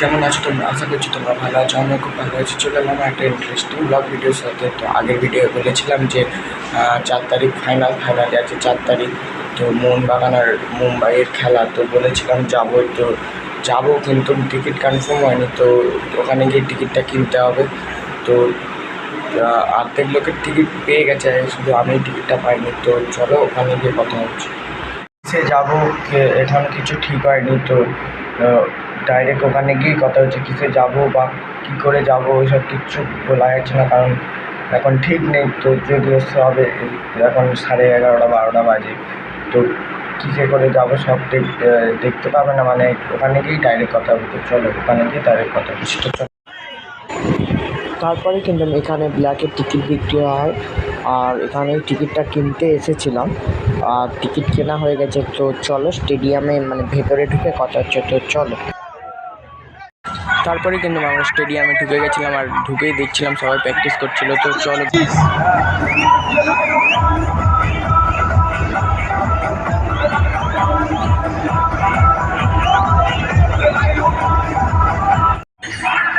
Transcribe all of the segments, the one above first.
কেমন আছো তোমরা? আশা করছি তোমরা ভালো আছো। আমিও খুব ভালো আছি। চলে এলাম একটা ইন্টারেস্টিং ব্লগ ভিডিওর সাথে। তো আগের ভিডিও বলেছিলাম যে 4 তারিখ ফাইনালে আছে 4 তারিখ। তো মোহনবাগান আর মুম্বাইয়ের খেলা, তো বলেছিলাম যাবো, তো যাবো কিন্তু টিকিট কনফার্ম হয়নি। তো ওখানে গিয়ে টিকিটটা কিনতে হবে। তো অর্ধেক লোকের টিকিট পেয়ে গেছে, শুধু আমি টিকিটটা পাইনি। তো চলো ওখানে গিয়ে কথা হচ্ছে। সে যাবো এখন কিছু ঠিক হয়নি। তো ডাইরেক্ট ওখানে গিয়েই কথা হচ্ছে কিসে যাবো বা কী করে যাবো, ওইসব কিচ্ছু বলা যাচ্ছে না, কারণ এখন ঠিক নেই। তো যদি এসে হবে এখন 11:30-12টা বাজে। তো কিসে করে যাবো সব দেখতে পাবে না, মানে ওখানে গিয়েই ডাইরেক্ট কথা হবে। তো চলো ওখানে গিয়ে ডাইরেক্ট কথা হচ্ছে। তো চলো। তারপরে কিন্তু এখানে ব্ল্যাকের টিকিট বিক্রি হয়, আর এখানে টিকিটটা কিনতে এসেছিলাম, আর টিকিট কেনা হয়ে গেছে। তো চলো স্টেডিয়ামে মানে ভেতরে ঢুকে কথা হচ্ছে। তো চলো। তারপরে কিন্তু আমরা স্টেডিয়ামে ঢুকে গেছিলাম, আর ঢুকেই দেখছিলাম সবাই প্র্যাকটিস করছিল। তো চলো।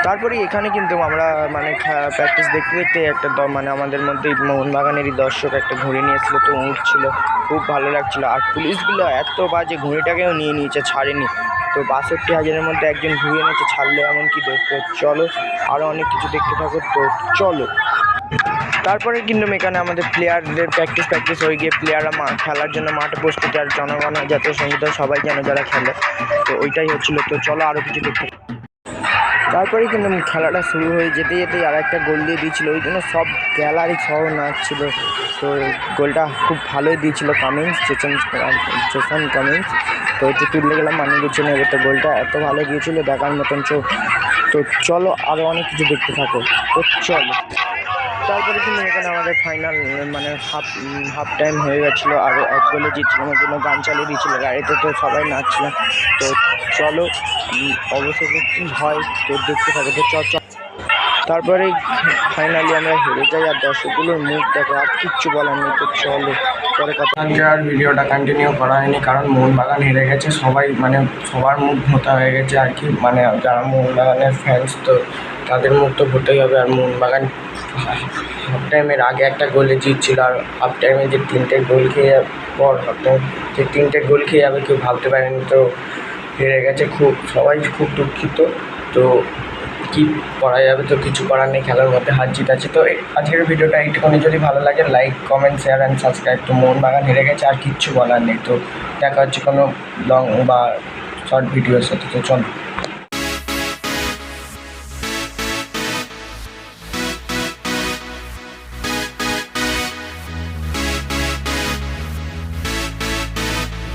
তারপরে এখানে কিন্তু আমরা মানে প্র্যাকটিস দেখতে দেখতে একটা মানে আমাদের মধ্যে মোহনবাগানেরই দর্শক একটা ঘুড়ি নিয়েছিল, তো উঠছিল, খুব ভালো লাগছিল। আর পুলিশগুলো এত বাজে, ঘুড়িটাকেও নিয়ে নিয়েছে, ছাড়েনি। তো 62,000-এর মধ্যে একজন ঘুরিয়ে নিয়েছে, ছাড়লে এমন কি দেখতে। চলো আরও অনেক কিছু দেখতে থাকো। তো চলো। তারপরে কিন্তু এখানে আমাদের প্লেয়ারদের প্র্যাকটিস হয়ে গিয়ে প্লেয়াররা খেলার জন্য মাঠে প্রস্তুতি, আর জনগণ জাতীয় সঙ্গীত সবাই যেন যারা খেলে, তো ওইটাই হচ্ছিলো। তো চলো আরও কিছু দেখতে। তারপরে কিন্তু খেলাটা শুরু হয়ে যেতে যেতেই আর একটা গোল দিয়ে দিয়েছিলো, ওই জন্য সব গ্যালারি সহ নাচছিল। তো গোলটা খুব ভালোই দিয়েছিল কামিন্স, জেসন কামিন্স। তো একটু তুললে গেলাম মানে কিছু নেবে। তো গোলটা এত ভালো দিয়েছিলো দেখার মতন। তো চলো আরও অনেক কিছু দেখতে থাকো। তো চলো। তারপরে কিন্তু এখানে আমাদের ফাইনাল মানে হাফ টাইম হয়ে গেছিলো, আরও এক গোলে জিতছিলাম, ওর জন্য গান চালিয়ে দিয়েছিলো গাড়িতে। তো সবাই নাচছিলাম। তো চলো অবশেষে কী হয় তো দেখতে থাকো। তো চল। তারপরে ফাইনালি আমরা হেরে যাই, আর দর্শকগুলোর মুখ দেখো, আর কিচ্ছু বলার নেই। তো চলো পরে কথা। আর ভিডিওটা কন্টিনিউ করা হয়নি, কারণ মোহনবাগান হেরে গেছে। সবাই মানে সবার মুখ ভোতা হয়ে গেছে আর কি, মানে যারা মোহনবাগানের ফ্যান্স, তো তাদের মুখ তো ভোটাই হবে। আর মোহনবাগান হাফ টাইমের আগে একটা গোলে জিতছিল, আর হাফ টাইমে যে 3টে গোল খেয়ে পর হাফ টাইম যে 3টে গোল খেয়ে যাবে কেউ ভাবতে পারেনি। তো হেরে গেছে, সবাই খুব দুঃখিত। তো কী করা যাবে, তো কিছু করার নেই, খেলার মধ্যে হার জিত আছে। তো আজকের ভিডিওটা একটুখানি যদি ভালো লাগে, like, comment, share and subscribe. তো মোহনবাগান হেরে গেছে, আর কিচ্ছু বলার নেই। তো দেখা হচ্ছে কোনো লং বা শর্ট ভিডিওর সাথে। তো চলো।